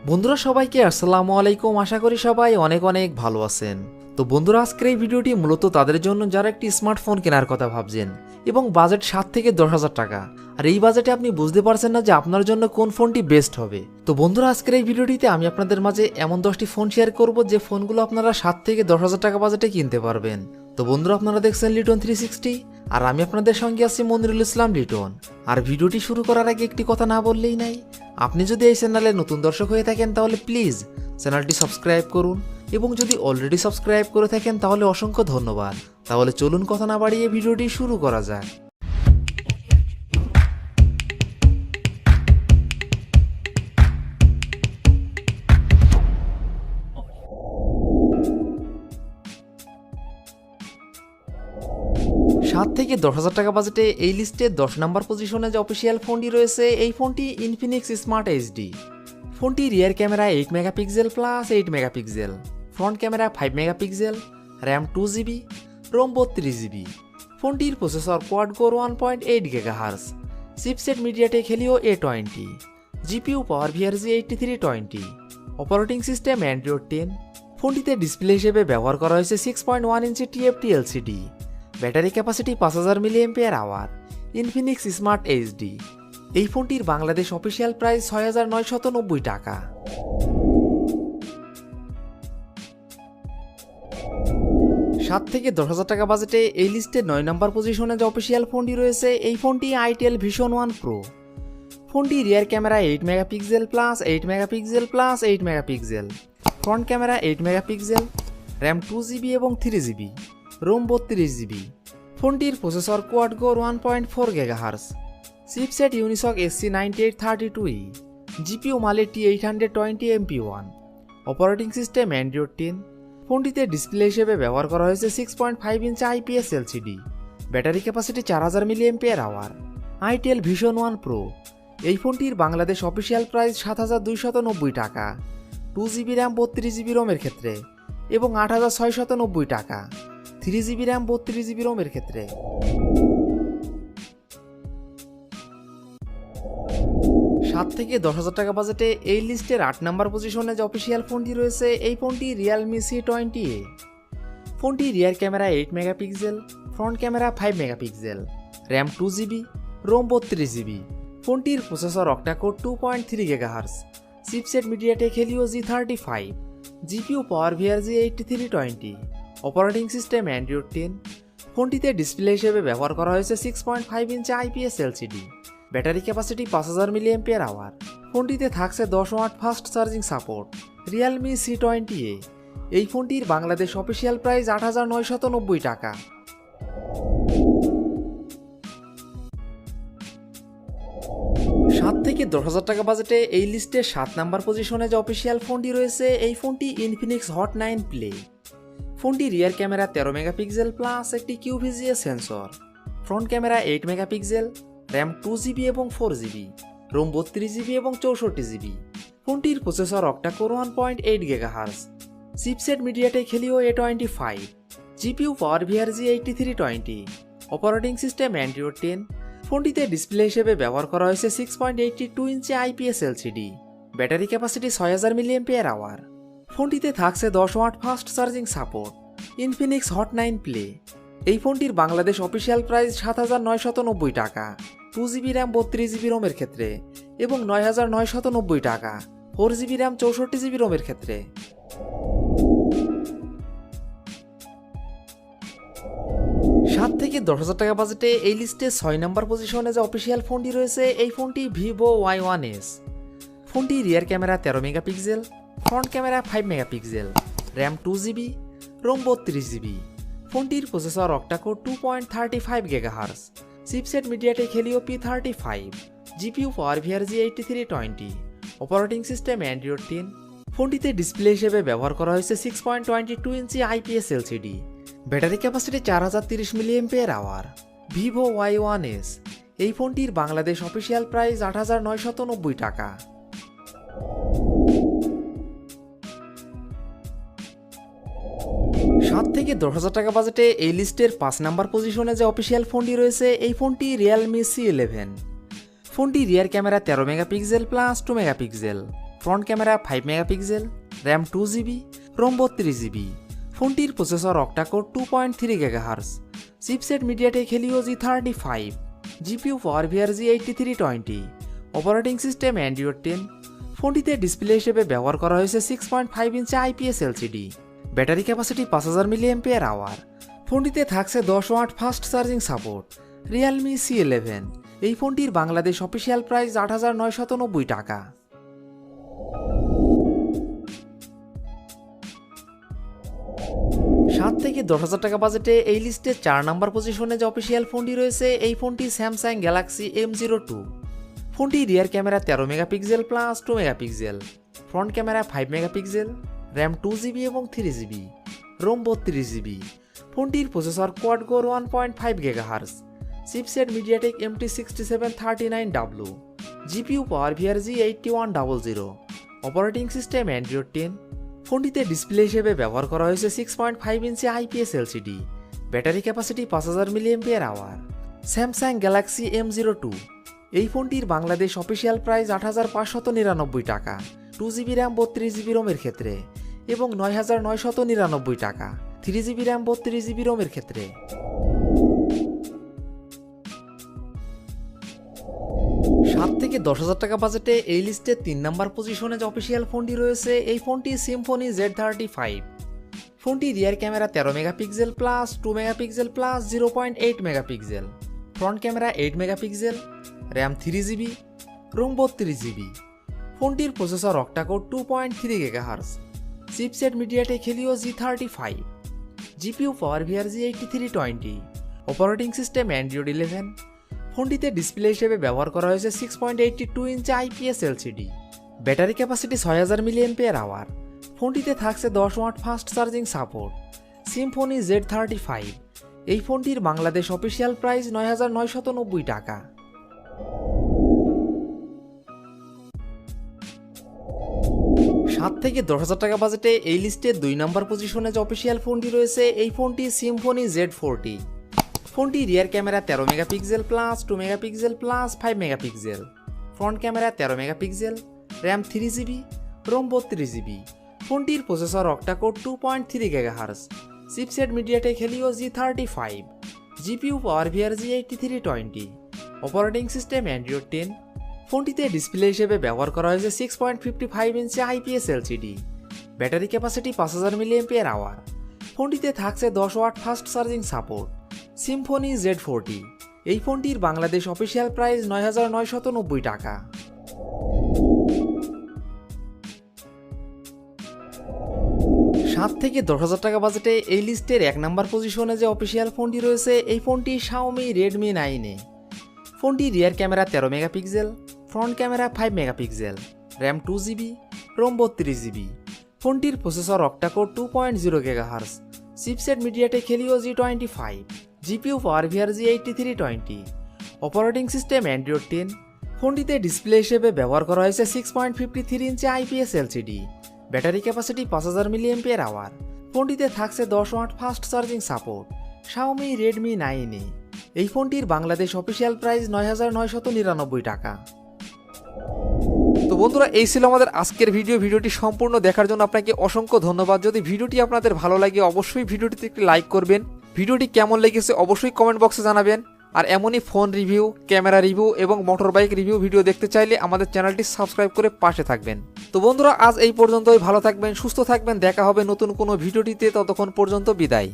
বন্ধুরা সবাইকে আসসালামু আলাইকুম। আশা করি সবাই অনেক অনেক ভালো আছেন। তো বন্ধুরা আজকের এই ভিডিওটি মূলত তাদের জন্য যারা একটি স্মার্টফোন কেনার কথা ভাবছেন এবং বাজেট 7 থেকে 10,000 টাকা, আর এই বাজেটে আপনি বুঝতে পারছেন না যে আপনার জন্য কোন ফোনটি বেস্ট হবে। তো বন্ধুরা আজকের এই ভিডিওটিতে আমি আপনাদের মাঝে এমন 10টি ফোন শেয়ার করব যে ফোনগুলো আপনারা 7 থেকে 10,000 টাকা বাজেটে কিনতে পারবেন। তো বন্ধুরা আপনারা দেখছেন লিটন 360 আর আমি আপনাদের সঙ্গে আছি মনিরুল ইসলাম লিটন। আর ভিডিওটি শুরু করার আগে একটি কথা না বললেই নাই, আপনি যদি এই চ্যানেলে নতুন দর্শক হয়ে থাকেন তাহলে প্লিজ চ্যানেলটি সাবস্ক্রাইব করুন, এবং যদি অলরেডি সাবস্ক্রাইব করে থাকেন তাহলে অসংখ্য ধন্যবাদ। তাহলে চলুন কথা না বাড়িয়ে ভিডিওটি শুরু করা যাক। সাত থেকে 10,000 টাকা বাজেটে এই লিস্টে 10 নম্বর পজিশনে যে অফিসিয়াল ফোনটি রয়েছে এই ফোনটি ইনফিনিক্স স্মার্ট এইচডি। ফোনটি rear camera 8 megapixel plus 8 megapixel, front camera 5 megapixel, RAM 2GB, ROM 32GB। ফোনটির processor quad core 1.8 GHz, chipset MediaTek Helio A20, GPU power VRZ 8320, operating system Android 10। ফোনটিতে ডিসপ্লে হিসেবে ব্যবহার করা হয়েছে 6.1 inch TFT LCD, battery capacity 5000 mAh, Infinix smart HD. এই ফোনটির Bangladesh official price 6,990 টাকা। সাত থেকে 10,000 টাকা বাজেটে এই লিস্টে 9 নম্বর পজিশনে যে অফিসিয়াল ফোনটি রয়েছে এই ফোনটি আইটেল ভিশন 1 প্রো। ফোনটি rear camera 8 megapixel plus 8 megapixel plus 8 megapixel, front camera 8 megapixel, RAM 2GB এবং 3GB, রোম 32GB। ফোনটির processor quad core 1.4 GHz, chipset Unisoc SC9832E, GPU Mali T820 MP1, operating system Android 10। ফোনটিতে display হিসেবে ব্যবহার করা হয়েছে 6.5 inch IPS LCD, battery capacity 4000 mAh, itel vision 1 pro. এই ফোনটির Bangladesh official price 7,290 টাকা 2GB র্যাম 32GB রোমের ক্ষেত্রে, এবং 8,690 টাকা 3GB র্যাম 32GB রোমের ক্ষেত্রে। 7 থেকে 10,000 টাকা বাজেটে এই লিস্টের 8 নম্বর পজিশনে যে অফিসিয়াল ফোনটি রয়েছে এই ফোনটি রিয়েলমি C20A। ফোনটি rear camera 8 megapixel, front camera 5 megapixel, RAM 2GB, ROM 32GB। ফোনটির processor octa core 2.3 GHz, chipset MediaTek Helio G35, GPU power VRZ 8320, operating system Android 10। ফোনটিতে ডিসপ্লে হিসেবে ব্যবহার করা হয়েছে 6.5 inch IPS LCD, battery capacity 5000 mAh। ফোনটিতে থাকছে 10 watt fast charging support. Realme C20A। এই ফোনটির বাংলাদেশ অফিসিয়াল প্রাইস 8,990 টাকা। সাত থেকে 10,000 টাকা বাজেটে এই লিস্টে 7 নম্বর পজিশনে যে অফিসিয়াল ফোনটি রয়েছে এই ফোনটি ইনফিনিক্স হট 9 প্লে। ফোনটি রিয়ার ক্যামেরা 13 মেগাপিক্সেল প্লাস একটি QVGA sensor, front camera 8 megapixel, RAM 2GB এবং 4GB, রোম 32GB এবং 64GB। ফোনটির processor octa core 1.8 GHz, chipset MediaTek Helio A25, GPU power VRZ 8320, operating system Android 10। ফোনটিতে display হিসেবে ব্যবহার করা হয়েছে 6.82 inch IPS LCD, battery capacity 6000 mAh। ফোনটিতে থাকছে 10 watt fast charging support. Infinix hot 9 play. এই ফোনটির বাংলাদেশ অফিসিয়াল প্রাইস 7,990 টাকা 2GB র্যাম 32GB রোমের ক্ষেত্রে, এবং 9,990 টাকা 4GB র্যাম 64GB রোমের ক্ষেত্রে। 7 থেকে 10,000 টাকা বাজেটে এই লিস্টে 6 নম্বর পজিশনে যে অফিসিয়াল ফোনটি রয়েছে এই ফোনটি ভিভো Y1s। ফোনটি rear camera 13 megapixel, front camera 5 megapixel, RAM 2GB, ROM 32GB। ফোনটির processor octa core 2.35 GHz, chipset MediaTek Helio P35, GPU power VRZ 8320, operating system Android 10। ফোনটিতে ডিসপ্লে হিসেবে ব্যবহার করা হয়েছে 6.22 inch IPS LCD, battery capacity 4030 mAh। Vivo Y1s। এই ফোনটির Bangladesh official price 8,990 টাকা। 7 থেকে 10,000 টাকা বাজেটে এই লিস্টের 5 নাম্বার পজিশনে যে অফিসিয়াল ফোনটি রয়েছে এই ফোনটি রিয়েলমি C11। ফোনটি rear camera 13 megapixel plus 2 megapixel, front camera 5 megapixel, RAM 2GB, ROM 32GB। ফোনটির processor octa core 2.3 GHz, chipset MediaTek Helio G35, GPU power VR G8320, operating system Android 10। ফোনটিতে ডিসপ্লে হিসেবে ব্যবহার করা হয়েছে 6.5 inch IPS LCD, battery capacity 5000 mAh। ফোনটিতে থাকছে 10 watt fast charging support. Realme C11। এই ফোনটির বাংলাদেশ অফিসিয়াল প্রাইস 8,990 টাকা। সাত থেকে 10,000 টাকা বাজেটে এই লিস্টে 4 নম্বর পজিশনে যে অফিসিয়াল ফোনটি রয়েছে এই ফোনটি স্যামসাং গ্যালাক্সি M02। ফোনটি rear camera 13 megapixel plus 2 megapixel, front camera 5 megapixel, RAM 2GB এবং 3GB, রোম 32GB। ফোনটির processor quad core 1.5 GHz, chipset MediaTek MT6739W, GPU power VR G8100, operating system Android 10। ফোনটিতে display হিসেবে ব্যবহার করা হয়েছে 6.5 inch IPS LCD, battery capacity 5000 mAh। Samsung Galaxy M02। এই ফোনটির Bangladesh official price 8,599 টাকা 2GB র্যাম 32GB রোমের ক্ষেত্রে এবং 9,999 টাকা 3GB র্যাম 32GB রোমের ক্ষেত্রে। 7 থেকে 10,000 টাকা বাজেটে এই লিস্টে 3 নম্বর পজিশনে যে অফিসিয়াল ফোনটি রয়েছে এই ফোনটি সিম্ফনি Z35। ফোনটি rear camera 13 megapixel plus 2 megapixel plus 0.8 megapixel, front camera 8 megapixel, RAM 3GB, ROM 32GB। ফোনটির processor octa core 2.3 GHz, chipset MediaTek Helio G35, GPU power VR G8320, operating system Android 11। ফোনটিতে display হিসেবে ব্যবহার করা হয়েছে 6.82 inch IPS LCD, battery capacity 6000 mAh। ফোনটিতে থাকছে 10 watt fast charging support. Symphony Z35। এই ফোনটির বাংলাদেশ অফিসিয়াল প্রাইস 9,990 টাকা। 7 থেকে 10,000 টাকা বাজেটে এই লিস্টে 2 নম্বর পজিশনে যে অফিসিয়াল ফোনটি রয়েছে এই ফোনটি সিম্ফনি Z40। ফোনটি rear camera 13 megapixel plus 2 megapixel plus 5 megapixel, front camera 13 megapixel, RAM 3GB, ROM 32GB। ফোনটির processor octa core 2.3 GHz, chipset MediaTek Helio G35, GPU power VR G8320, operating system Android 10। ফোনটিতে display হিসেবে ব্যবহার করা হয়েছে 6.55 inch IPS LCD, battery capacity 5000 mAh। ফোনটিতে থাকছে 10 watt fast charging support. Symphony Z40। এই ফোনটির বাংলাদেশ অফিসিয়াল প্রাইস 9,990 টাকা। 7 থেকে 10,000 টাকা বাজেটে এই লিস্টের 1 নম্বর পজিশনে যে অফিসিয়াল ফোনটি রয়েছে এই ফোনটি Xiaomi Redmi 9A। ফোনটি rear camera 13 megapixel, front camera 5 megapixel, RAM 2GB, ROM 32GB। ফোনটির processor octa core 2.0 GHz, chipset MediaTek Helio G25, GPU power VR G8320, operating system Android 10। ফোনটিতে ডিসপ্লে হিসেবে ব্যবহার করা হয়েছে 6.53 inch IPS LCD, battery capacity 5000 mAh। ফোনটিতে থাকছে 10 watt fast charging support. Xiaomi Redmi 9A। এই ফোনটির বাংলাদেশ অফিসিয়াল প্রাইস 9,999 টাকা। তো বন্ধুরা এই ছিল আমাদের আজকের ভিডিওটি সম্পূর্ণ দেখার জন্য আপনাকে অসংখ্য ধন্যবাদ। যদি ভিডিওটি আপনাদের ভালো লাগে অবশ্যই ভিডিওটিতে একটি লাইক করবেন। ভিডিওটি কেমন লেগেছে অবশ্যই কমেন্ট বক্সে জানাবেন। আর এমনই ফোন রিভিউ, ক্যামেরা রিভিউ এবং মোটর বাইক রিভিউ ভিডিও দেখতে চাইলে আমাদের চ্যানেলটি সাবস্ক্রাইব করে পাশে থাকবেন। তো বন্ধুরা আজ এই পর্যন্তই। ভালো থাকবেন, সুস্থ থাকবেন। দেখা হবে নতুন কোনো ভিডিওটিতে। ততক্ষণ পর্যন্ত বিদায়।